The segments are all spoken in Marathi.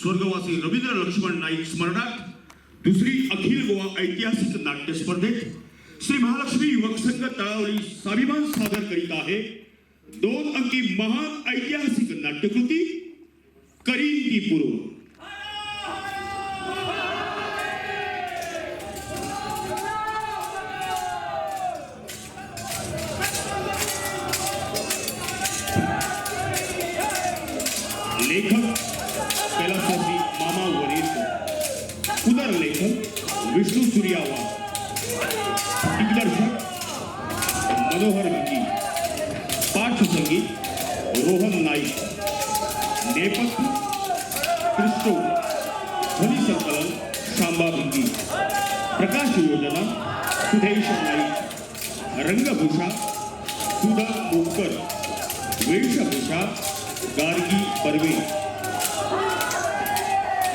स्वर्गवासी रवींद्र लक्ष्मण नाईक स्मरणार्थ दुसरी अखिल गोवा ऐतिहासिक नाट्य स्पर्धेत श्री महालक्ष्मी युवक संघ तळावळी स्वाभिमान सादर करीत आहे 2 अंकी महान ऐतिहासिक नाट्यकृती करीन ती पूर्व. लेखक कैलासवासी मामा वरेरकर, पुनर्लेखक विष्णू सूर्यावा, दिग्दर्शक मनोहर भिंगी, पार्श्वसंगीत रोहन नाईक, नेपथ्य क्रिस्टो, ध्वनी संकलन शांबा भिंगी, प्रकाश योजना सुधेश नाईक, रंगभूषा सुधा मोकर, वेशभूषा गार्गी बर्वे.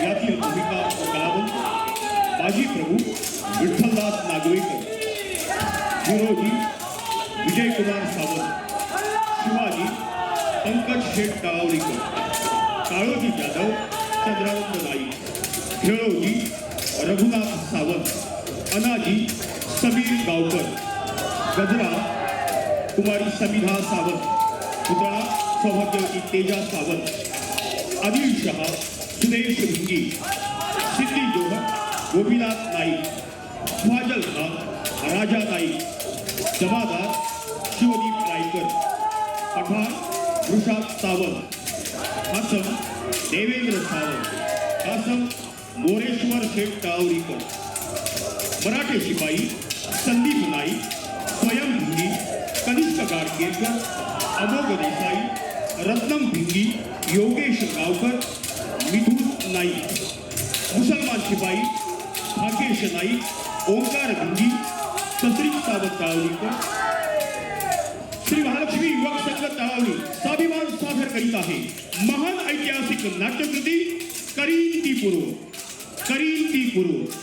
यातील भूमिका कलावंत बाजी प्रभू विठ्ठलदास नागवेकर, हिरोजी विजयकुमार सावंत, शिवाजी पंकज शेठ तळावळीकर, काळोजी जाधव चंद्रानंद नाईक, खेळोजी रघुनाथ सावंत, अनाजी समीर गावकर, गजरा कुमारी समिधा सावंत, पुतळा सौभाग्यवती तेजा सावंत, अनिल शहा सुदेश भिंगी, सिद्धी जोहर गोपीनाथ नाईक, फाजल खान राजा नाईक, जमादार शिवदीप नाईकर, पठाण वृषाद सावंत, हासम देवेंद्र सावंत, हासम मोरेश्वर शेठ तळावळीकर, मराठे शिपाई संदीप नाईक, स्वयं भिंगी, कनिष्ठ गाडगेकर, अमोघ देसाई, रत्नम भिंगी, योगेश गावकर, मिथुन नाईक, मुसलमान शिपाई भाग्येश नाईक, ओंकार भिंगी, सत्रिक सावंत तळावळीकर. श्री महालक्ष्मी युवक संघ तळावळी स्वाभिमान सादर करीत आहे महान ऐतिहासिक नाट्यकृती करीन ती पूर्व. करीन ती पूर्व.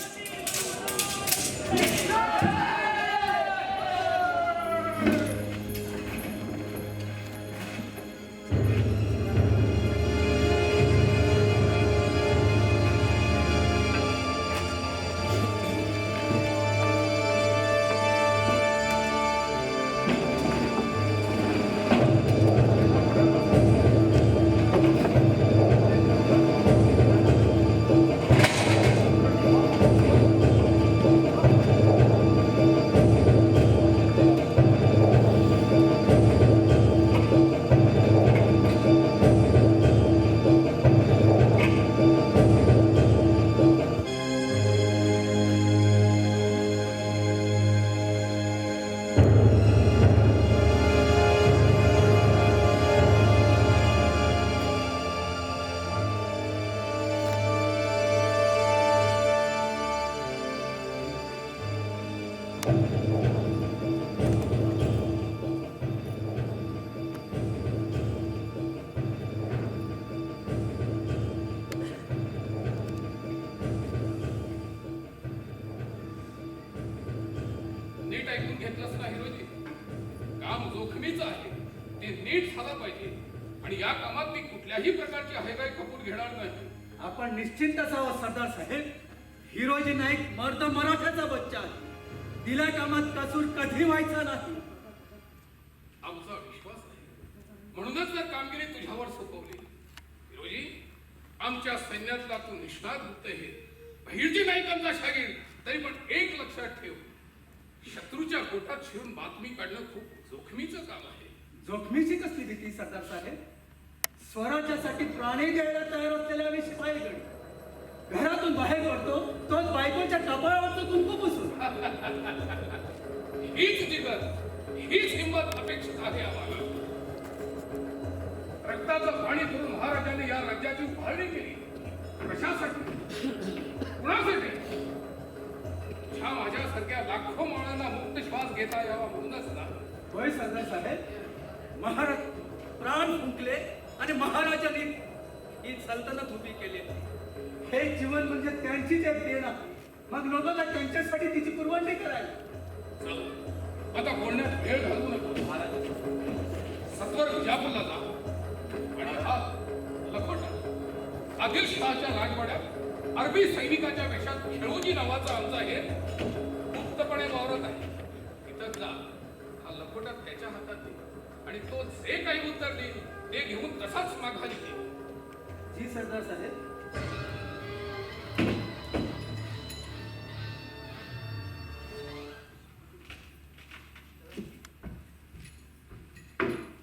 नीट ऐकून घेतलंस ना हिरोजी? काम जोखमीचं आहे, ते नीट झालं पाहिजे आणि या कामात मी कुठल्याही प्रकारची हयगय कपूर घेणार नाही. आपण निश्चिंत असावं सरदार साहेब. हिरोजी नाईक मर्द मराठाचा बच्चा आहे. दिल्या कामात कसूर कधी व्हायचा नाही. आमचा विश्वास आहे, म्हणूनच तर कामगिरी तुझ्यावर सोपवली. हिरोजी, आमच्या सैन्यातला तू निष्णात गुप्त आहे, हिरोजी नाईकांचा शागीर. तरी पण एक लक्षात ठेव, शत्रूच्या गोटात शिरून बातमी काढणं खूप जोखमीचं काम आहे. जोखमीची कसली भीती सरदार साहेब? स्वराज्यासाठी प्राणी द्यायला तयार असलेल्या आम्ही शिपाई गडी घरातून बाहेर पडतो तोच बायकोच्या कपाळावरचं कुंकू पुसून. हीच जिगर, हीच हिंमत अपेक्षित आहे आम्हाला. रक्ताचं पाणी करून महाराजांनी या राज्याची उभारणी केली. कशासाठी? कुणासाठी? ह्या माझ्यासारख्या लाखो माणांना मुक्त श्वास घेता यावा म्हणूनच ना. होय सरदार साहेब, महाराज प्राण फुंकले आणि महाराजांनी ही सल्तनत उभी केली. हे जीवन म्हणजे त्यांचीच एक देण आहे. मग लोकांना त्यांच्यासाठी तिची कुर्बानी करायला. आता बोलण्यात वेळ घालवू नको. सत्वर विजापूरला जा आणि हा लखोटा आदिलशहाच्या राजवाड्यात अरबी सैनिकाच्या वेशात खेळोजी नावाचा आमचा हे गुप्तपणे वावरत आहे. तिथं जा, हा लखोटा त्याच्या हातात दे आणि तो जे काही उत्तर देईल ते घेऊन तसाच माघारी दे. जी सरदार साहेब.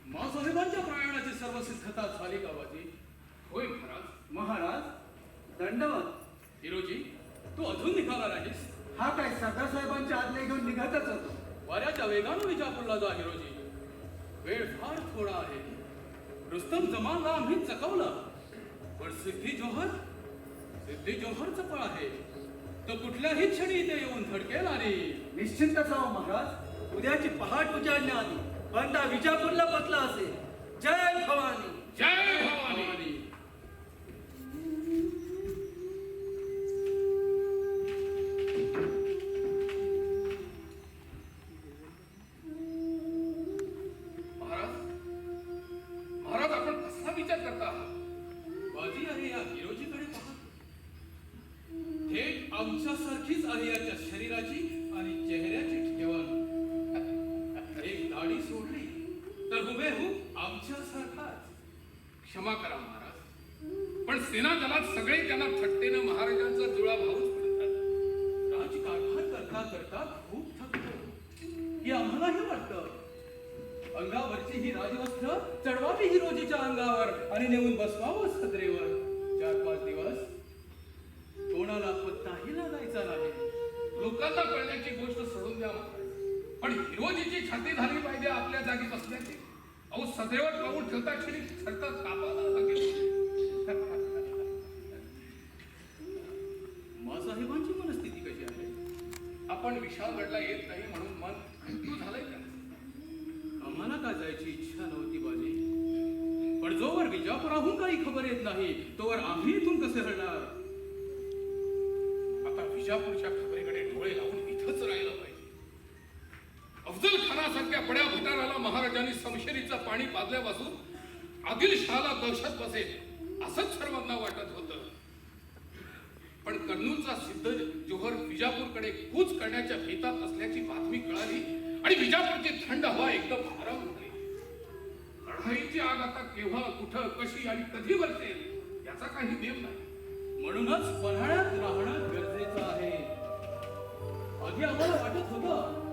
मासाहेबांच्या प्रयाणाची सर्व सिद्धता झाली का बाजी? होय महाराज. महाराज दंडवत. हिरोजी, तू अजून निघाला नाहीस? हा काय सरदार साहेबांच्या आज्ञा घेऊन निघतच होतो. वाऱ्याच्या वेगानं विजापूरला जा हिरोजी. वेळ फार थोडा आहे. रुस्तम जमानला आम्ही चकवलं, पण सिद्धी जोहरचं फळ आहे. तो कुठल्याही क्षणी इथे येऊन धडकेल आणि निश्चिंत जाओ महाराज. उद्याची पहाट उजाडण्याआधी बंडा विजापूरला बसला असेल. जय भवानी. जय भवानी. महाराज, महाराज आपण कसा विचार करता आहात? बाजी आहे या हिरोजीकडे पहा. थेट आमच्यासारखीच आहे याच्या शरीराची आणि चेहऱ्याची ठेवण. एक दाढी सोडली तर हुबेहूब आमच्यासारखाच. क्षमा करा महाराज, पण सेना दलात सगळे त्यांना थट्टेनं महाराजांचा जुळा भाऊच म्हणतात. राजकारभार करता करता खूप थकतो हे आम्हालाही वाटतं. अंगावरची ही राजवस्त्र चढवावी हिरोजीच्या अंगावर आणि नेऊन बसवावं सदरेवर. 4-5 दिवस कोणाला पत्ताही लागायचा नाही. लोकांना कळण्याची गोष्ट सोडून द्या महाराज, पण हिरोजीची छाती झाली पाहिजे आपल्या जागी बसण्याची. अहो सदैवर पाऊल ठेवता क्षणी थरथर कापायला लागेल. मासाहेबांची मनस्थिती कशी आहे? आपण विशाळगडला येत नाही म्हणून मन खंतू झालंय का? आम्हाला का जायची इच्छा नव्हती बाजी, पण जोवर विजापुराहून काही खबर येत नाही तोवर आम्ही इथून कसे हलणार? आता विजापूरच्या खबरीकडे डोळे लावून इथंच राहिलं पाहिजे. अफजल खानासारख्या बड्या भटाराला महाराजांनी समशेरीचं पाणी पाजल्यापासून आदिलशहाला दहशत बसेल असंच सर्वांना वाटत होतं. पण कन्नूरचा सिद्ध जोहर विजापूरकडे कूच करण्याच्या भेतात असल्याची बातमी कळाली आणि विजापूरची थंड हवा एकदम आराम झाली. लढाईची आग आता केव्हा, कुठं, कशी आणि कधी बरसेल याचा काही नेम नाही. म्हणूनच पन्हाळ्यात राहणं गरजेचं आहे. आधी आम्हाला वाटत होतं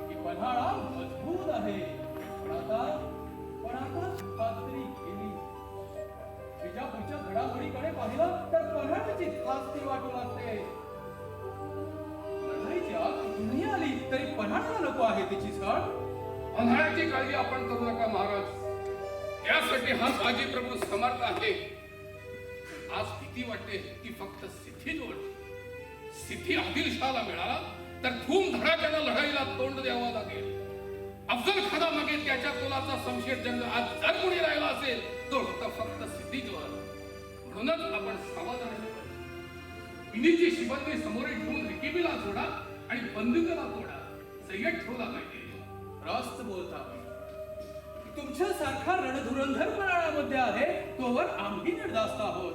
की पन्हाळा मजबूत आहे, पण आता खात्री केली. विजापूरच्या घडामोडीकडे पाहिलं तर पन्हाळ्याची खास्ती वाटू लागते. लढाईची आग कुठूनही आली तरी पन्हाळ्याला नको आहे तिची झळ. पन्हाळ्याची काळजी आपण करू नका महाराज, त्यासाठी हा बाजी प्रभू समर्थ आहे. आज भीती वाटते की फक्त सिद्धीजवळ. सिद्धी आदिलशहाला मिळाला तर धूमधडाक्यानं लढाईला तोंड द्यावं लागेल. अफजल खानामागे त्याच्या कुलाचा संशय जंग आज जर कोणी राहिला असेल तो फक्त सिद्धीजवळ. म्हणूनच आपण सावध राहिलं पाहिजे. मिनीची शिबंदी समोर ठेवून रिकिबीला जोडा आणि बंदुकाला तोडा. सय्यद ठेवला पाहिजे. रास्त बोलता. तुमच्यासारखा रणधुरंधर पन्हाळ्यामध्ये आहे तोवर आम्ही निर्धास्त आहोत.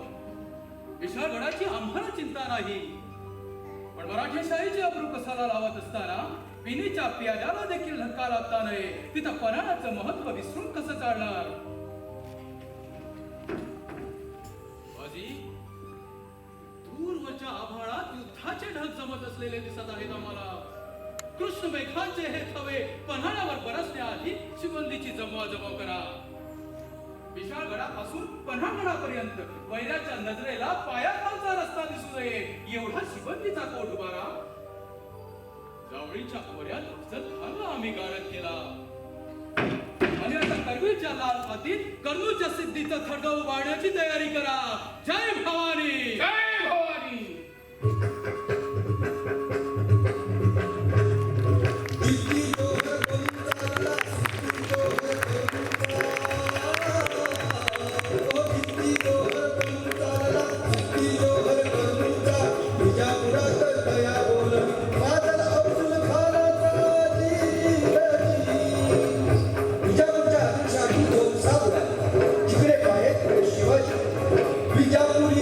विशाळगडाची आम्हाला चिंता नाही, पण मराठेशाहीची अब्रू कसाला लावत असताना पिनीच्या प्याद्याला देखील धक्का लागता नये. तिथं पन्हाळ्याचं महत्व विसरून कसं चालणार? बाजी, दूरवरच्या आभाळात युद्धाचे ढग जमत असलेले दिसत आहेत आम्हाला. कृष्ण मेघांचे हे थवे पन्हाळ्यावर बरसण्याआधी शिबंदीची जमवाजमव करा. विशाळगडापासून पन्हाळगडापर्यंत वैराच्या नजरेला पायाखालचा रस्ता दिसू नये एवढा शिबंदीचा कोट उभारा. जावळीच्या खोऱ्यात अफजल खानला आम्ही गाळत केला आणि आता करवीरच्या लाल हातीत कन्नूरच्या सिद्धीचं थडग उभारण्याची तयारी करा. जय भवानी. जय भवानी. विजापुरी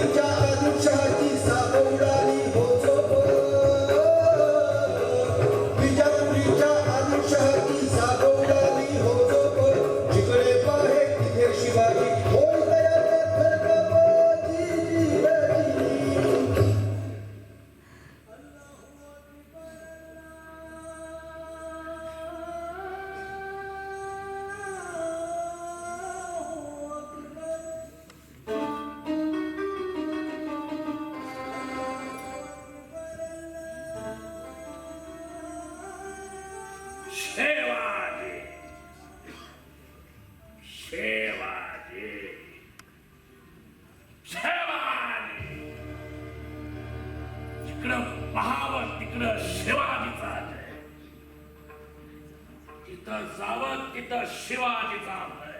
जिथं जावं तिथं शिवाजीचा भय.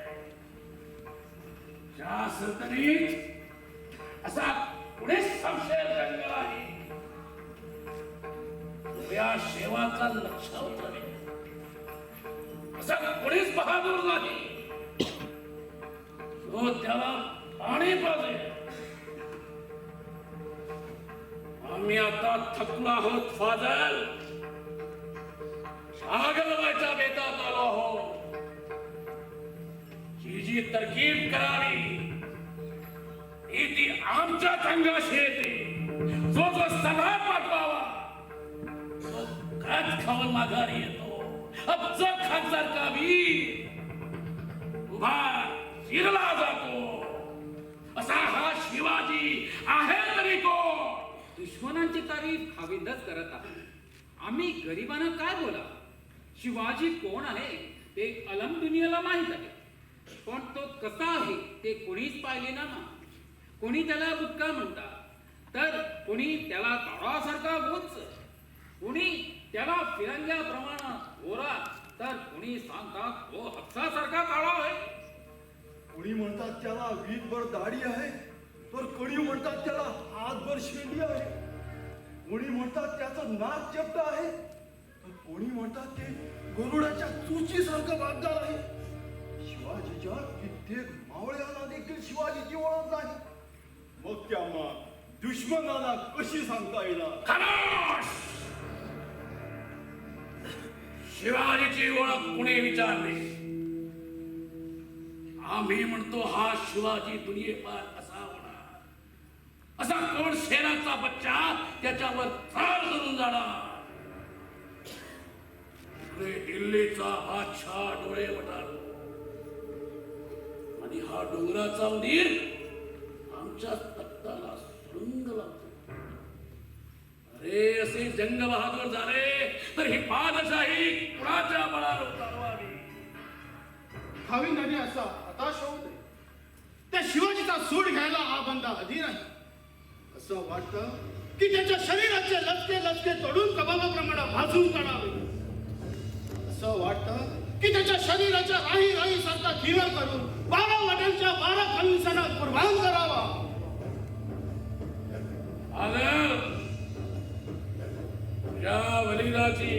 ज्या सल्तनीत असा कुणीच संशय रंग नाही, या शेवाचा लक्षावत नाही, असा कुणीच बहादूर नाही जो त्याला पाणी पाजेल. आम्ही आता थकलो आहोत फादर, आगलवाच्या बेतात आलो आहोत. ही जी तरकीब करावी ती आमच्याच अंगाशी येते. जो जो सल्ला पाठवावा तो खत खाऊन माघारी येतो. अब जो खासदार का वीर उभा चिरला जातो, असा हा शिवाजी आहे तरी कोण? दुश्मनांची तारीफ खाविंदच करत आहे. आम्ही गरिबांना काय बोला? शिवाजी कोण आहे ते अलम दुनियाला माहीत आहे, पण तो कसा आहे ते कोणीच पाहिले ना. कोणी त्याला बुक्का म्हणतात, तर कोणी त्याला काळासारखा गोच, कोणी त्याला फिरंग्याप्रमाणे गोरा, तर कोणी सांगतात तो हत्सासारखा काळा आहे. कोणी म्हणतात त्याला वीटभर दाढी आहे, तर कोणी म्हणतात त्याला हातभर शेंडी आहे. कोणी म्हणतात त्याचं नाक चपट आहे, तर कोणी म्हणतात ते गरुडाच्या चुचीसारखं वागणार आहे. शिवाजीच्या कित्येक मावळ्यांना देखील शिवाजीची ओळख नाही. मग त्या दुश्मनाला कशी सांगता येणार? खलास! शिवाजीची ओळख कुणी विचारली? आम्ही म्हणतो हा शिवाजी दुनियेपार असा होणार, असा कोण शेराचा बच्चा त्याच्यावर त्रास धरून जाणार. इकडे दिल्लीचा बादशाह डोळे वटारतो आणि हा डोंगराचा उंदीर आमच्या तख्ताला सुरुंग लावतो. अरे असे जंग बहादूर झाले तर ही पादशाही कुणाच्या बळावर उतरवावी? खाविंदांनी असा हताश होऊ नये. त्या शिवाजीचा सूड घ्यायला हा बंदा अधीर आहे. असं वाटतं की त्याच्या शरीराचे लचके लचके तोडून कबाबाप्रमाणे भाजून काढावे. असं वाटतं की त्याच्या शरीराच्या राही राही सारखा दिवा करून 12 वाट्यांच्या 12 खंडसांना कुर्बान करावा. या वलिदाची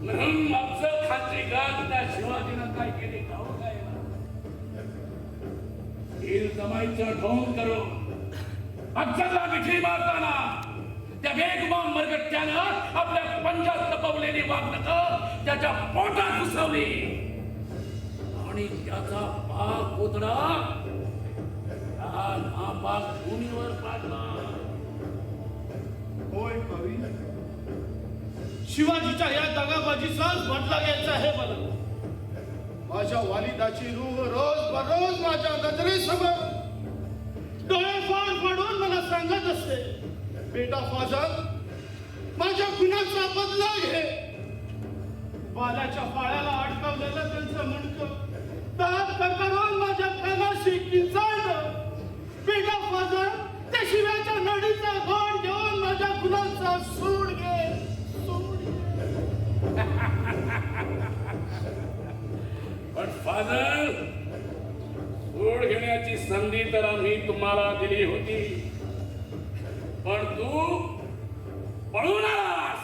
म्हणून अफजल खानची गाठ त्या शिवाजीनं काय केली ठाऊक आहे ना? जमाईचं ढोंग करून अफजलला मिठी मारताना त्या बेगुमान मरगट्ट्यानं आपल्या पंजात लपवलेली वागणं त्याच्या पोटात घुसवली आणि त्याचा पाक कोतडा नापाक भूमीवर पाडला. होय कवी, शिवाजीच्या या दगाबाजीचाच बदला घ्यायचा आहे मला. माझ्या वालिदाची रूह रोज बरोज माझ्या नजरेसमोर डोळे फाड फाडून मला सांगत असते, बेटा फाजल, माझ्या गुन्ह्याचा बदला घे. बालाच्या पायाला अडकवलेलं त्यांचं मणकं दात करकरून माझ्या कानाशी किंचाळलं. बेटा फाजल, त्या शिव्याच्या नडीचा घोड घेऊन माझ्या गुन्ह्याचा सूड घे, सूड घे. पण फादर, सूड घेण्याची संधी तर आम्ही तुम्हाला दिली होती, पण तू पळून आलास.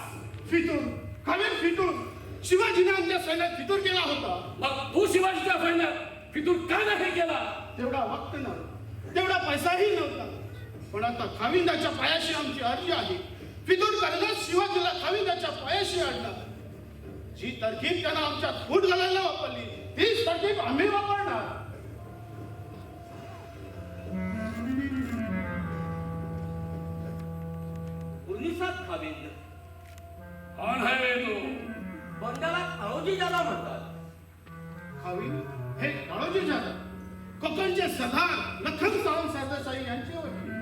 फितूर, खालील फितूर. शिवाजीने आमच्या सैन्यात फितूर केला होता. मग तू शिवाजीच्या सैन्यात फितूर का नाही केला? तेवढा वक्त नव्हता, तेवढा पैसाही नव्हता. पण आता खाविंदाच्या पायाशी आमची अर्जी आहे. फितूर करणं शिवाजीला खाविंदाच्या पायाशी आणणार. जी तरकीब त्यानं आमच्यात फूट घालायला वापरली, तीच तरकीब आम्ही वापरणार. उर्निसात खाविंद कोण आहे रे तू? बंडाला खाओजी ज्याला म्हणतात. खाविंद हे काळोजी जाधव, कोकणचे सरदार लखन सावंत सरदेसाई यांचे वकील.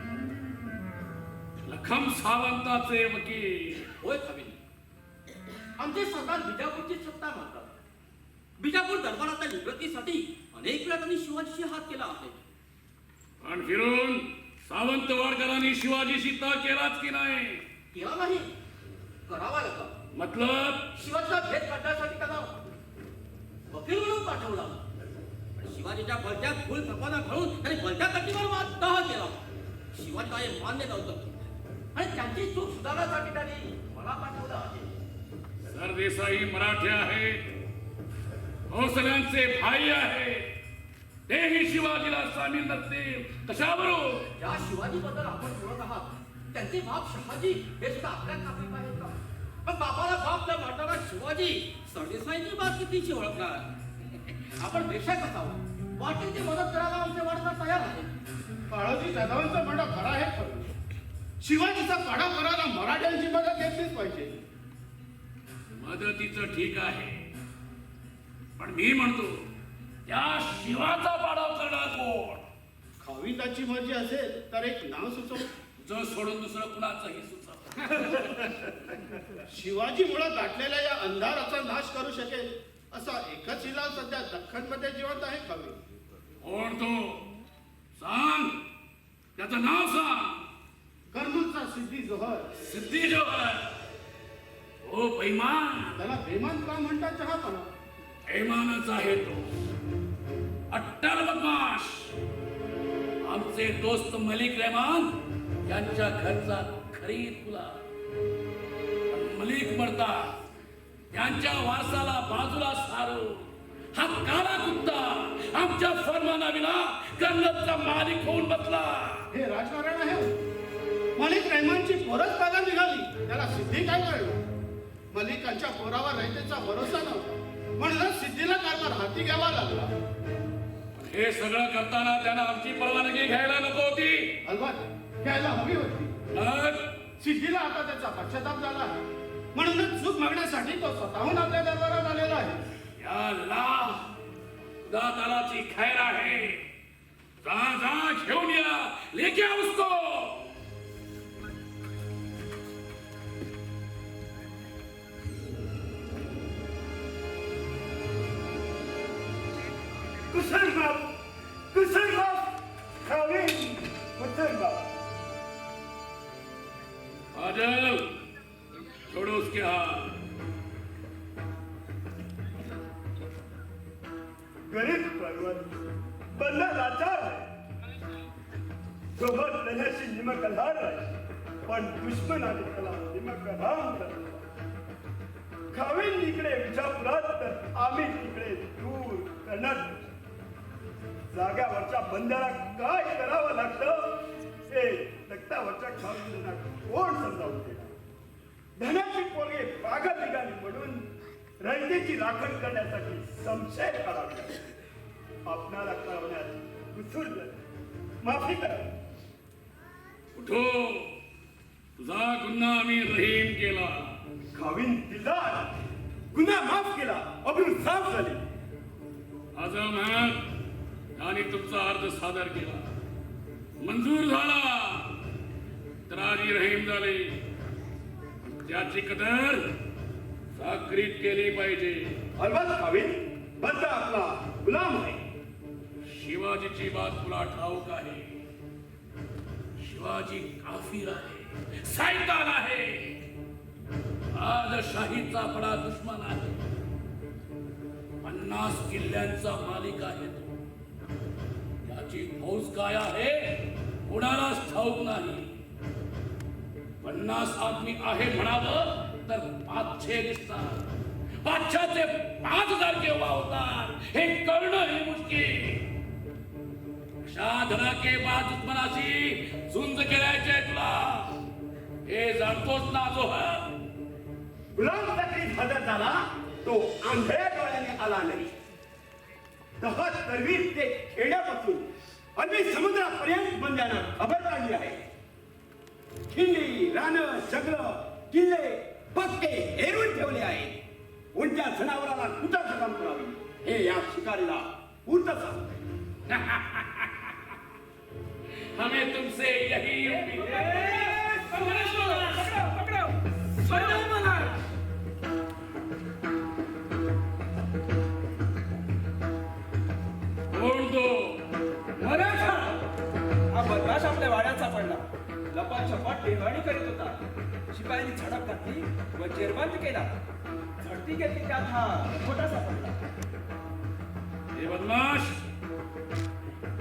लखम सावंताचे वकील. होय खाविंद, आमचे सरदार बिजापूरची सत्ता मानतात. बिजापूर दरबाराच्या निवृत्तीसाठी अनेक वेळा त्यांनी शिवाजीशी हात केला आहे. पण फिरून सावंतवाडकरांनी शिवाजीशी तह केलाच की नाही? केला नाही, करावा लागला. मतलब शिवाजीचा भेद काढण्यासाठी त्याला वकील म्हणून पाठवला. पण शिवाजीच्या बलत्यात फुल कपाना घालून त्याने बलत्या कटीवर तह केला. शिवाजीला हे मान्य नव्हतं आणि त्यांची चूक सुधारण्यासाठी त्यांनी मला पाठवलं आहे. सरदेसाई मराठी आहेत, भोसल्यांचे भाई आहे, तेही शिवाजीला सामील नसतील कशावरून? ज्या शिवाजी बद्दल आपण बोलत आहात त्यांचे बाप शहाजी हे सुद्धा आपल्या नागरिक आहेत का? पण बापाला बाप न मानणारा शिवाजी सरदेसाईची बात कितीची ओळखणार? आपण देशात असावं, वाटेल ते मदत करायला आमचे वाटणार तयार आहे. काळोजी जाधवांचा म्हणणं खरा आहे खरं. शिवाजीचा पाडा करायला मराठ्यांची मदत घेतलीच पाहिजे. मदतीचं ठीक आहे, पण मी म्हणतो त्या शिवाचा पाडाव करणार कोण? खाविंदाची मर्जी असेल तर एक नाव सुचव. तुझं सोडून दुसरं कुणाचंही सुचव. शिवाजी मुळे दाटलेल्या या अंधाराचा नाश करू शकेल असा एकच इलाज सध्या दख्खनमध्ये जिवंत आहे. खावी कोण तो? सांग, त्याचं नाव सांग. कर्नूलचा सिद्धी जोहर. सिद्धी जोहर. ओ बैमान. त्याला बेमान का म्हणतात? चहापणा. बैमानच आहे तो, अट्टल बदमाश. आमचे दोस्त मलिक रहमान यांच्या घरचा खरीद तुला. पण मलिक मरतात, त्यांच्या वारसाला बाजूला सारून हा काळा कुत्ता आमच्या फरमानाविना कर्नलचा मालिक होऊन बसला. हे राजकारण आहे. मलिक रहमानची पोरच बागा निघाली, त्याला सिद्धी काय कळलं? मलिकांच्या पोरावर रयतेचा भरोसा नव्हता, म्हणूनच सिद्धीला कारभार हाती घ्यावा लागला. हे सगळं करताना त्यानं आमची परवानगी घ्यायला नको होती. अलबत्त घ्यायला हवी होती. मग सिद्धीला आता त्याचा पश्चाताप झाला आहे, म्हणूनच चूक मागण्यासाठी तो स्वतःहून आपल्या दरबारात आलेला आहे. या ला दातालाची खैर आहे. जा जा घेऊन या, लेके आ उसको. कुशलबाब, कुशलबाब, खावे, कुशलबाब. आ जाओ, छोड़ो उसके हाथ. गरीब पर्वत बंदा लाचार आहे. सोबत लढ्याशी निमक लहान आहे, पण दुश्मनाने त्याला निमक राम करतो. खावीन इकडे विजापुरात तर आम्ही तिकडे दूर करणार. जाग्यावरच्या बंद्याला काय करावं लागतं हे तक्तावरच्या खावींना कोण समजावून देणार? धनाची पोरगे पागल निघाली म्हणून रयतेची राखण करण्यासाठी संशय काढावा. आपणाला कळवण्यात विसरलं, माफी करा. उठो, तुझा गुन्हा आम्ही रहीम केला. खावीन दिलदार, गुन्हा माफ केला, अब्रू साफ झाली. आझम आणि तुमचा अर्ज सादर केला, मंजूर झाला, तर आधी रहीम झाले. त्याची कदर साक्रीत केली पाहिजे. अलबत्त खावीन, बंदा आपला गुलाम आहे. शिवाजीची बात तुला ठाऊक आहे. शिवाजी काफिर आहे, सैतान आहे, आदशाहीचा बडा दुश्मन आहे. 50 किल्ल्यांचा मालिक आहे तो. त्याची फौज काय आहे कुणालाच ठाऊक नाही. 50 आदमी आहे म्हणावं तर 500 दिसतात. 500चे 5000 केव्हा होतात हे कळणं ही मुश्किल. अशा धडाकेबाज दुश्मनाशी झुंज खेळायचे तुला, हे जाणतोच ना जोहर. गुलाम तकलीफ हजर झाला तो आंधळ्या डोळ्याने आला नाही. तहत तरवीर ते खेड्यापासून अगदी समुद्रापर्यंत बंद्यानं खबर काढली आहे. खिल्ली, रानं, जंगल, किल्ले पक्के हेरून ठेवले आहे. कोणत्या जनावराला कुठं जखम करावी हे या शिकारीला पूर्ण सांगते. हमें तुमसे यही उम्मीद है. कोण तो? मराठा हा बदमाश आपल्या वाड्यात सापडला. लपाछपा टेंगाणी करीत होता. शिपायांनी झडप घातली व जेरबंद केला. झडती घेतली त्यात हा खोटा सापडला. हे बदमाश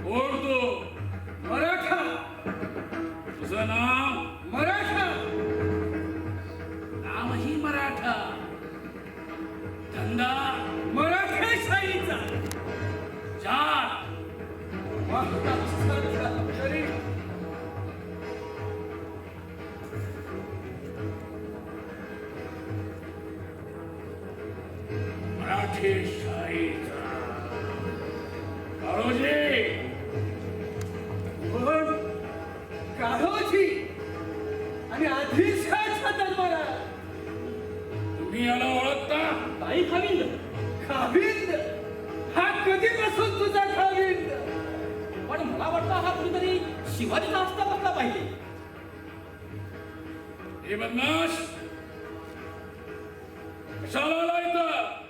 कोण तू? मराठा तुझं नाव? मराठा नावही मराठा, धंदा मराठेशाहीचा जात महाराष्ट्राच्या अक्षरी मराठी शाहीचा. काळोजी पण काढोजी आणि आधीशाच्या दरबारात तुम्ही याला ओळखता? काही खाविंद खाविंद हा कधीपासून तुझा खाविंद पण मला वाटतं हा कुणीतरी शिवाजीचा हस्ता बसला पाहिजे. हे बदमाश कशाला आला इथं?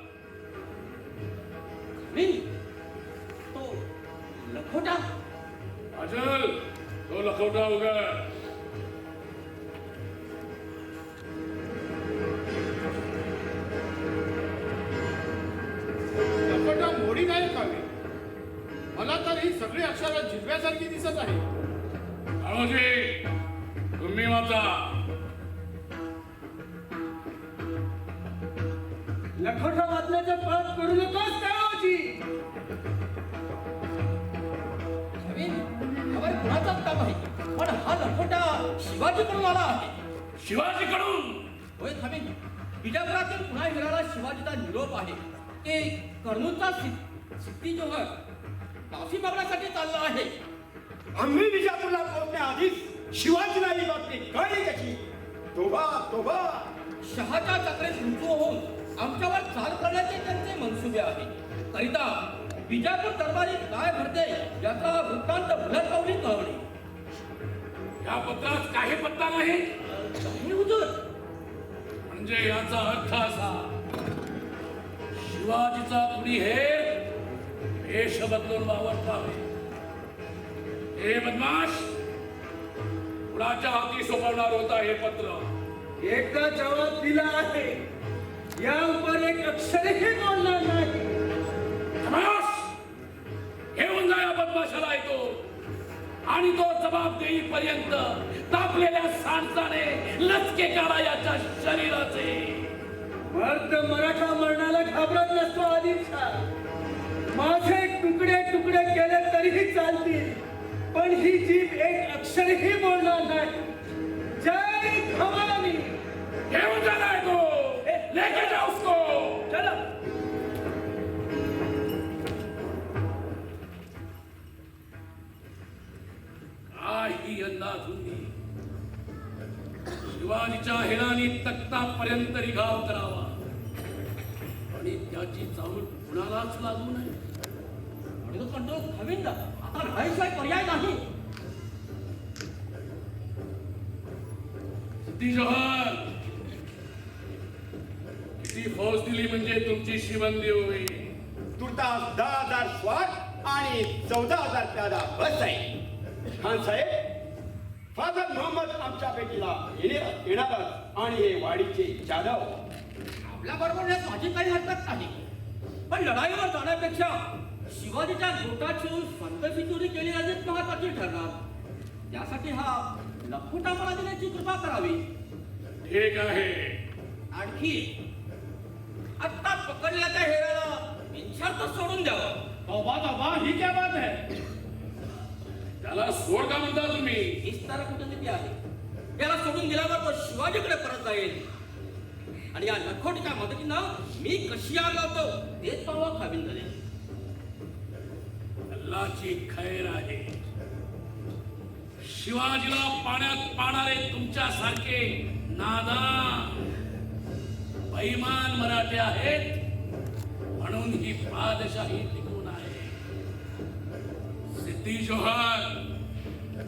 मी तो लखोटा अजल तो लखवटा उघड. लखोटा मोडी नाही खावी. मला तर ही सगळी अक्षरं जिरव्यासारखी दिसत आहे. काळोजी तुम्ही वाचा. लखोटा वाचण्याचा पाठ करू नकोस काळोजी. खबर कुणाचाच काम आहे, पण हा लखोटा शिवाजीकडून आला आहे. शिवाजीकडून? होय खाविंद, बिजापुरातील पुन्हा हिराला शिवाजीचा निरोप आहे. ते कर्नूलचा सिद्धी जोहर माफी मागण्यासाठी चालला आहे. आम्ही विजापूरला पोहोचण्याआधीच शिवाजीला ही बातमी कळली कशी? तोबा तोबा. शहाच्या चक्रेत रुजू होऊन आमच्यावर चाल करण्याचे त्यांचे मनसुबे आहे. करिता बिजापूर दरबारी काय घडते याचा वृत्तांत भुलत पावली कळवणे. या पत्रात काही पत्ता नाही. काही हुजूर, म्हणजे याचा अर्थ असा शिवाजीचा कुणी हे वेश बदलून वावरतावे. हे बदमाश कुणाच्या हाती सोपवणार होता हे पत्र? एकदा जबाब दिला आहे, या उपर एक अक्षरही बोलणार नाही. बदमाश घेऊन जा या बदमाशाला येतो आणि तो जबाब देईपर्यंत तापलेल्या सांडसाने लचके काढा याच्या शरीराचे. मर्द मराठा मरणाला घाबरत नसतो आधीचा. माझे तुकडे तुकडे केले तरीही चालतील, पण ही जीभ एक अक्षरही बोलणार नाही. जय भवानी. घेऊन जाना है तो, लेके जाओ उसको. चला. काही अंदाधुंदी शिवाजीच्या हेरानी तख्तापर्यंत निघाव करावा आणि त्याची चावट कुणालाच लागू नये. म्हणून तो खाविंद आता राहायशिवाय पर्याय नाही. सिद्धी जोहर किती फौज दिली म्हणजे तुमची शिबंदी होईल? तुर्तास 10,000 स्वार आणि 14,000 प्यादा बस आहे. खान साहेब, फादर मोहम्मद आमच्या भेटीला येणारच आणि हे वाडीचे जाधव. आपल्या बरोबर माझी काही हरकत नाही, पण लढाईवर जाण्यापेक्षा शिवाजीच्या गोटात शिवून संतशी चोरी केली अधिक महत्वाची ठरणार. त्यासाठी हा लखोटा मला देण्याची कृपा करावी. ठीक आहे. आणखी आत्ता पकडलेल्या त्या हेराला बिनशर्त सोडून द्यावं. तोबा तोबा, ही क्या बात है? त्याला सोड का म्हणता तुम्ही? हीच तर कुटनीती आहे. याला सोडून दिल्यावर तो शिवाजीकडे परत जाईल आणि या लखोटीच्या मदतीनं मी कशी आग लावतो तेच पाहावं खाविंदने. अल्लाची खैर आहे. शिवाजीला पाण्यात पाणारे तुमच्यासारखे नादान बैमान मराठे आहेत म्हणून ही पादशाही टिकून आहे. सिद्धी जोहर,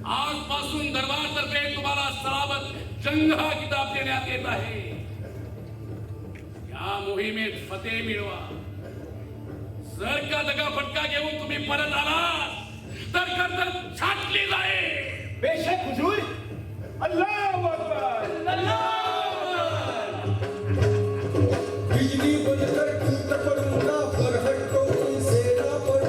आजपासून दरबारतर्फे तुम्हाला सलामत जंग हा किताब देण्यात येत आहे. या मोहिमेत फतेह मिळवा. जर का दगा फटका घेऊन तुम्ही परत आला तर गर्दन छाटली जाईल. बेशक हुजूर. अल्लाहू अकबर. बिजली बनकर टूट पड़ूंगा पर हटको तुमसे ना पड़ूंगा.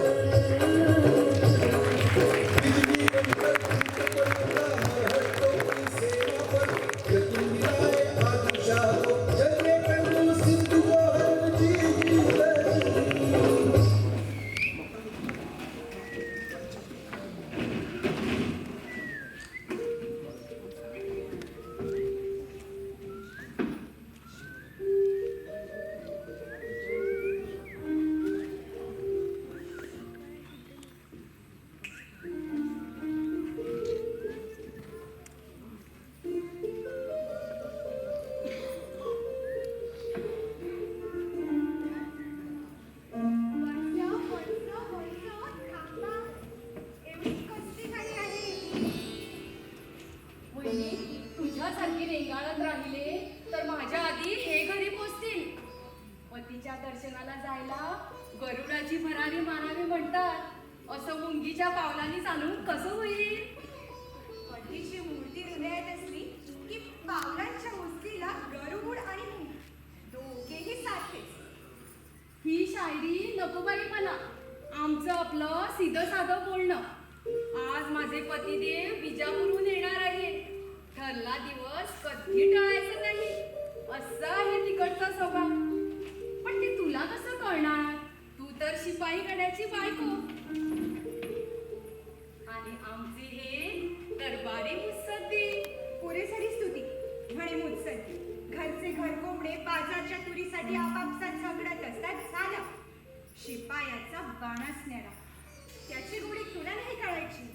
भामिनी तुझ्यासारखी रेंगाळत राहिले तर माझ्या आधी हे घरी पोचतील. पतीच्या दर्शनाला जायला गरुडाची भरारी मारावी म्हणतात. असं मुंगीच्या पावलांनी चालून कसं होईल? पतीची मूर्ती हृदयात असली की पावलांच्या उचलीला गरुड आणि मुंगी दोघेही सारखेच. ही शायरी नको बाई मला. आमचं आपलं सीधं साधं बोलणं. आज माझे पतिदेव विजापुरून येणार आहे. ठरला दिवस कधी टळायचा नाही. असा आहे तिकडचा स्वभाव. पण ते तुला कसं कळणार? तू तर शिपाई गड्याची बायको. आणि आमचे हे दरबारी मुत्सद्दी. पुरेसरी स्तुती म्हणे मुत्सद्दी. घरचे घर कोंबडे बाजारच्या तुरीसाठी आपापसात झगडत असतात. झालं शिपायाचा बाणच न्यारा. त्याची गोडी तुला नाही कळायची.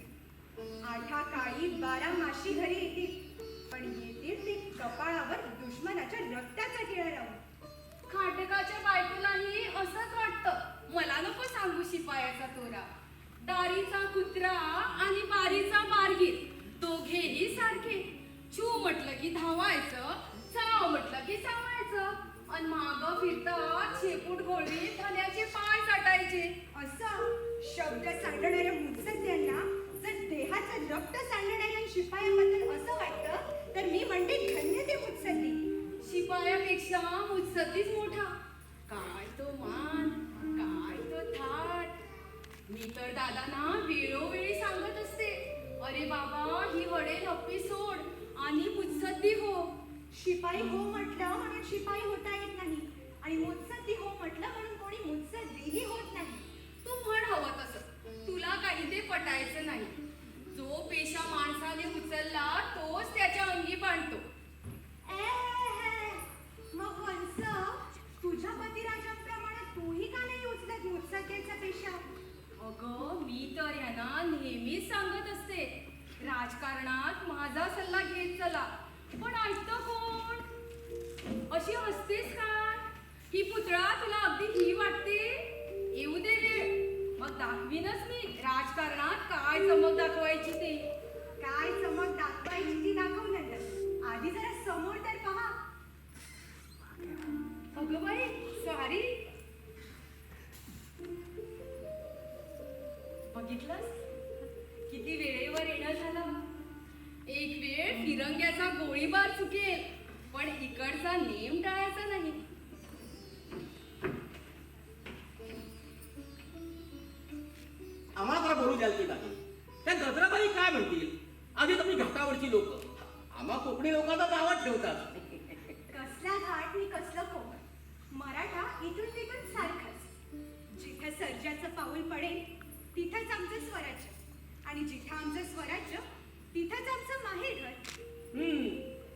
आठा काळी 12 माशी घरी येतील, पण येतील ते कपाळावर दुश्मनाच्या रक्ताचा टिळा लावून. खाटकाच्या बायकोलाही असंच वाटतं. मला नको सांगू शिपायाचा तोरा. दारीचा कुत्रा आणि बारीचा बारगीर दोघेही सारखे. छू म्हटलं की धावायचं, चाव म्हटलं की चावायचं. आणि मागं फिरतात शेपूट गोळी धन्याचे पाय चाटायचे. असं शब्द सांडणाऱ्या मुत्सद्द्यांना जर देहाचं रक्त सांडणाऱ्या शिपायाबद्दल असं वाटतं तर मी म्हणते धन्य ते मुत्सद्दी. शिपायापेक्षा मुत्सद्दीच मोठा. काय तो मान, काय तो थाट. मी तर दादांना वेळोवेळी सांगत असते, अरे बाबा ही वडे हप्पी सोड आणि मुत्सद्दी हो. शिपाई हो म्हटलं म्हणून शिपाई होता येत नाही, आणि मुत्सद्दी हो म्हटलं म्हणून कोणी मुत्सद्दीही होत नाही. तू म्हण हवं तसं. तुला काही ते पटायचं नाही. जो पेशा माणसाने उचलला तोच त्याच्या अंगी बांधतो. मग वंस तुझ्या पतिराजाप्रमाणे तूही का नाही उचलत मुत्सद्द्याचा पेशा? अगं मी तर यांना नेहमीच सांगत असते, राजकारणात माझा सल्ला घेत चला. पण ऐकतं कोण? अशी हसतेस काय? ही पुतळा तुला अगदी ही वाटते? येऊ दे वेळ, मग दाखवीनच मी राजकारणात काय चमक दाखवायची ते. काय चमक दाखवायची ती दाखव नंतर. आधी जरा समोर तर पहा. अगं बाई सॉरी. बघितलंस किती वेळेवर येणं झालं. एक वेळ फिरंग्याचा गोळीबार चुकेल, पण इकडचा नेम टाळायचा नाही. आम्हाला जरा बोलू द्याल की नाही? त्या गजराबाई काय म्हणतील? आधी तुम्ही घाटावरची लोक आम्हा कोकणी लोकांना गावात ठेवतात. कसला घाट नि कसलं कोकण. मराठा इथून तिथून सारखाच. जिथं सर्जाचं पाऊल पडेल तिथंच आमचं स्वराज्य, आणि जिथं आमचं स्वराज्य तिथंच आमचं माहेरघर.